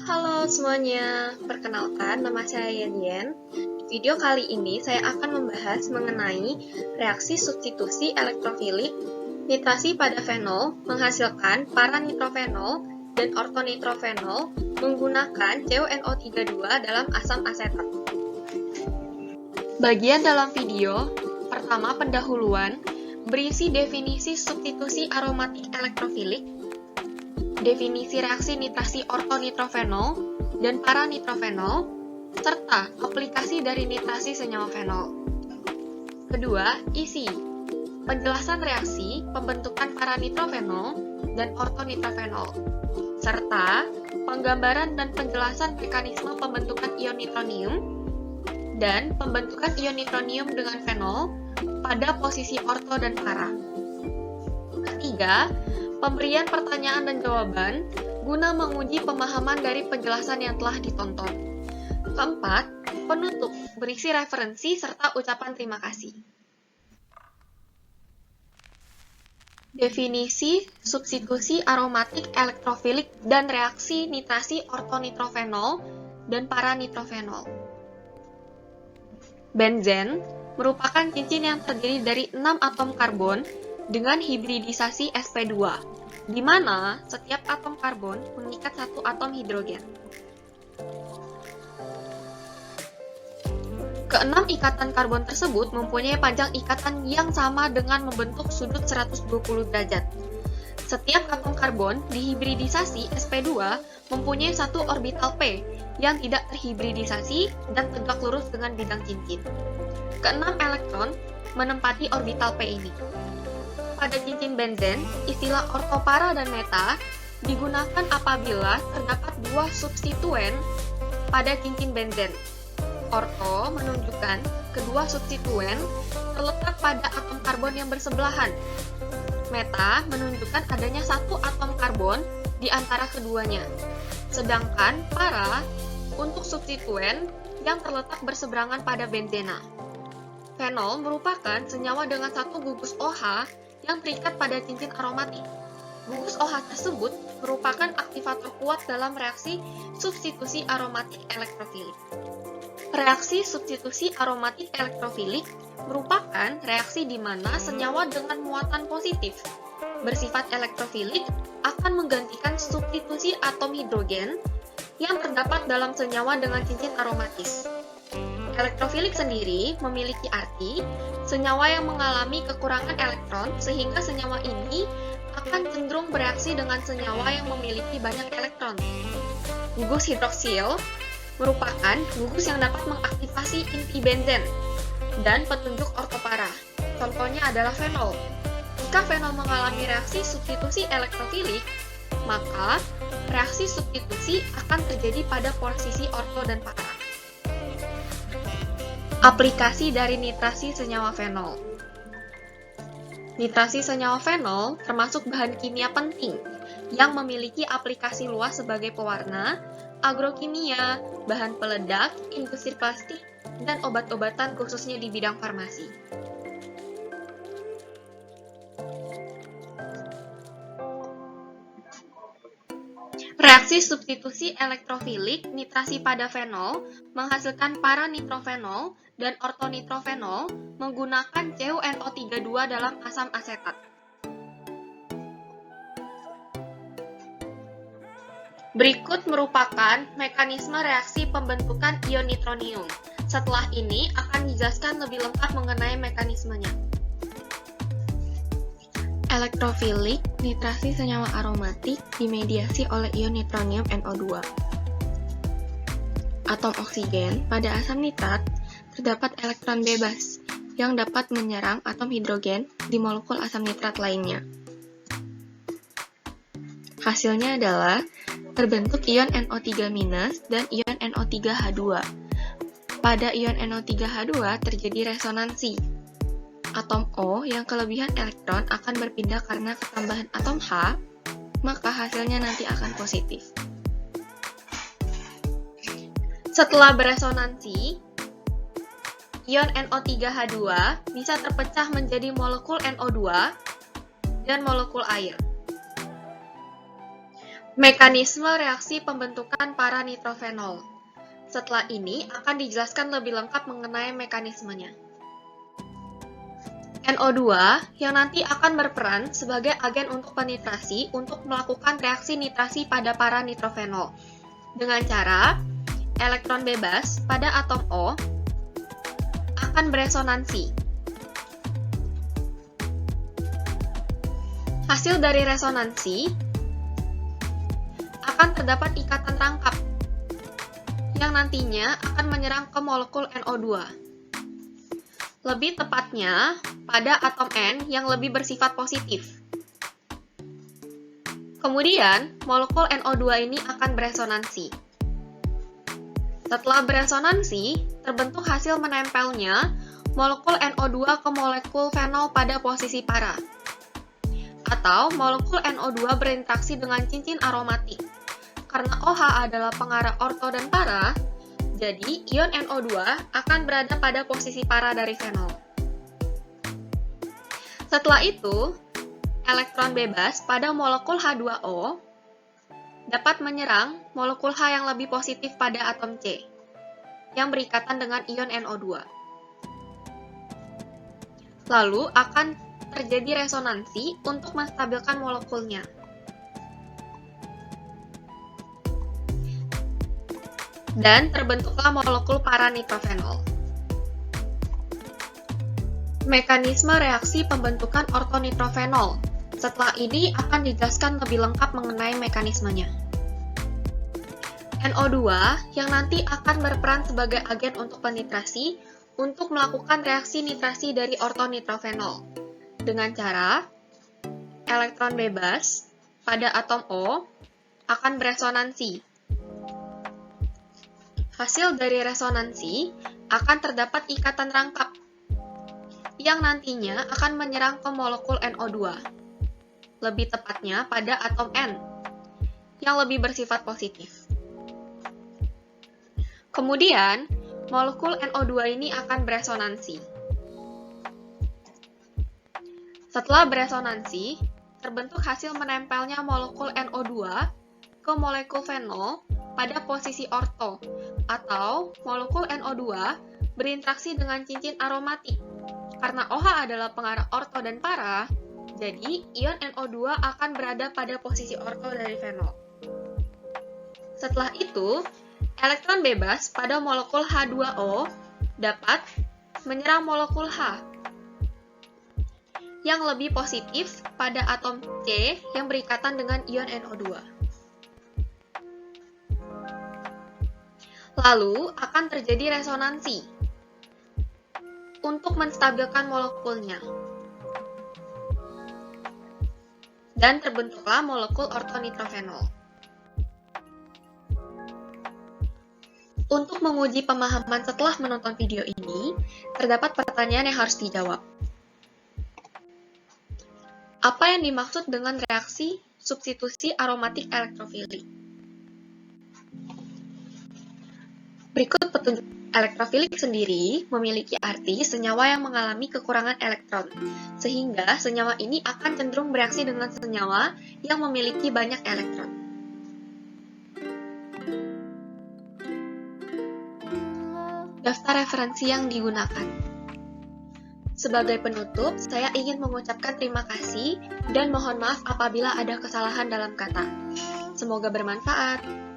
Halo semuanya, perkenalkan nama saya Yen. Di video kali ini saya akan membahas mengenai reaksi substitusi elektrofilik nitrasi pada fenol menghasilkan para-nitrofenol dan ortonitrofenol menggunakan CuNO32 dalam asam asetat. Bagian dalam video, pertama pendahuluan, berisi definisi substitusi aromatik elektrofilik, definisi reaksi nitrasi ortonitrofenol dan para-nitrofenol, serta aplikasi dari nitrasi senyawa fenol. Kedua, isi. Penjelasan reaksi pembentukan para-nitrofenol dan ortonitrofenol, serta penggambaran dan penjelasan mekanisme pembentukan ion nitronium dan pembentukan ion nitronium dengan fenol pada posisi orto dan para. Ketiga, pemberian pertanyaan dan jawaban guna menguji pemahaman dari penjelasan yang telah ditonton. Keempat, penutup berisi referensi serta ucapan terima kasih. Definisi substitusi aromatik elektrofilik dan reaksi nitrasi ortonitrofenol dan para-nitrofenol. Benzen merupakan cincin yang terdiri dari 6 atom karbon dengan hibridisasi sp2, di mana setiap atom karbon mengikat satu atom hidrogen. Keenam ikatan karbon tersebut mempunyai panjang ikatan yang sama dengan membentuk sudut 120 derajat. Setiap atom karbon dihibridisasi sp2 mempunyai satu orbital p yang tidak terhibridisasi dan tegak lurus dengan bidang cincin. Keenam elektron menempati orbital p ini. Pada cincin benzen, istilah ortopara dan meta digunakan apabila terdapat dua substituen pada cincin benzen. Orto menunjukkan kedua substituen terletak pada atom karbon yang bersebelahan. Meta menunjukkan adanya satu atom karbon di antara keduanya. Sedangkan para untuk substituen yang terletak berseberangan pada benzena. Fenol merupakan senyawa dengan satu gugus OH yang terikat pada cincin aromatik. Gugus OH tersebut merupakan aktivator kuat dalam reaksi substitusi aromatik elektrofilik. Reaksi substitusi aromatik elektrofilik merupakan reaksi di mana senyawa dengan muatan positif bersifat elektrofilik akan menggantikan substitusi atom hidrogen yang terdapat dalam senyawa dengan cincin aromatis. Elektrofilik sendiri memiliki arti senyawa yang mengalami kekurangan elektron sehingga senyawa ini akan cenderung bereaksi dengan senyawa yang memiliki banyak elektron. Gugus hidroksil merupakan gugus yang dapat mengaktifasi inti benzen dan petunjuk ortopara. Contohnya adalah fenol. Jika fenol mengalami reaksi substitusi elektrofilik, maka reaksi substitusi akan terjadi pada posisi orto dan para. Aplikasi dari nitrasi senyawa fenol. Nitrasi senyawa fenol termasuk bahan kimia penting yang memiliki aplikasi luas sebagai pewarna, agrokimia, bahan peledak, industri plastik, dan obat-obatan khususnya di bidang farmasi. Reaksi substitusi elektrofilik nitrasi pada fenol menghasilkan para-nitrofenol dan ortonitrofenol menggunakan CuNO32 dalam asam asetat. Berikut merupakan mekanisme reaksi pembentukan ion nitronium. Setelah ini akan dijelaskan lebih lengkap mengenai mekanismenya. Elektrofilik nitrasi senyawa aromatik dimediasi oleh ion nitronium NO2. Atom oksigen pada asam nitrat terdapat elektron bebas yang dapat menyerang atom hidrogen di molekul asam nitrat lainnya. Hasilnya adalah terbentuk ion NO3- dan ion NO3H2. Pada ion NO3H2 terjadi resonansi. Atom O yang kelebihan elektron akan berpindah karena ketambahan atom H, maka hasilnya nanti akan positif. Setelah beresonansi, ion NO3H2 bisa terpecah menjadi molekul NO2 dan molekul air. Mekanisme reaksi pembentukan para nitrofenol. Setelah ini akan dijelaskan lebih lengkap mengenai mekanismenya. NO2 yang nanti akan berperan sebagai agen untuk penitrasi untuk melakukan reaksi nitrasi pada para nitrofenol dengan cara elektron bebas pada atom O akan beresonansi. Hasil dari resonansi akan terdapat ikatan rangkap yang nantinya akan menyerang ke molekul NO2. Lebih tepatnya pada atom N yang lebih bersifat positif. Kemudian, molekul NO2 ini akan beresonansi. Setelah beresonansi, terbentuk hasil menempelnya molekul NO2 ke molekul fenol pada posisi para. Atau molekul NO2 berinteraksi dengan cincin aromatik. Karena OH adalah pengarah orto dan para, jadi ion NO2 akan berada pada posisi para dari fenol. Setelah itu, elektron bebas pada molekul H2O dapat menyerang molekul H yang lebih positif pada atom C, yang berikatan dengan ion NO2. Lalu akan terjadi resonansi untuk menstabilkan molekulnya. Dan terbentuklah molekul para nitrofenol. Mekanisme reaksi pembentukan ortonitrofenol. Setelah ini akan dijelaskan lebih lengkap mengenai mekanismenya. NO2 yang nanti akan berperan sebagai agen untuk penitrasi untuk melakukan reaksi nitrasi dari ortonitrofenol dengan cara elektron bebas pada atom O akan beresonansi. Hasil dari resonansi akan terdapat ikatan rangkap yang nantinya akan menyerang ke molekul NO2, lebih tepatnya pada atom N yang lebih bersifat positif. Kemudian, molekul NO2 ini akan beresonansi. Setelah beresonansi, terbentuk hasil menempelnya molekul NO2 ke molekul fenol pada posisi orto, atau molekul NO2 berinteraksi dengan cincin aromatik. Karena OH adalah pengarah orto dan para, jadi ion NO2 akan berada pada posisi orto dari fenol. Setelah itu, elektron bebas pada molekul H2O dapat menyerang molekul H yang lebih positif pada atom C yang berikatan dengan ion NO2. Lalu akan terjadi resonansi untuk menstabilkan molekulnya. Dan terbentuklah molekul ortonitrofenol. Untuk menguji pemahaman setelah menonton video ini, terdapat pertanyaan yang harus dijawab. Apa yang dimaksud dengan reaksi substitusi aromatik elektrofilik? Berikut petunjuk. Elektrofilik sendiri memiliki arti senyawa yang mengalami kekurangan elektron, sehingga senyawa ini akan cenderung bereaksi dengan senyawa yang memiliki banyak elektron. Daftar referensi yang digunakan. Sebagai penutup, saya ingin mengucapkan terima kasih dan mohon maaf apabila ada kesalahan dalam kata. Semoga bermanfaat.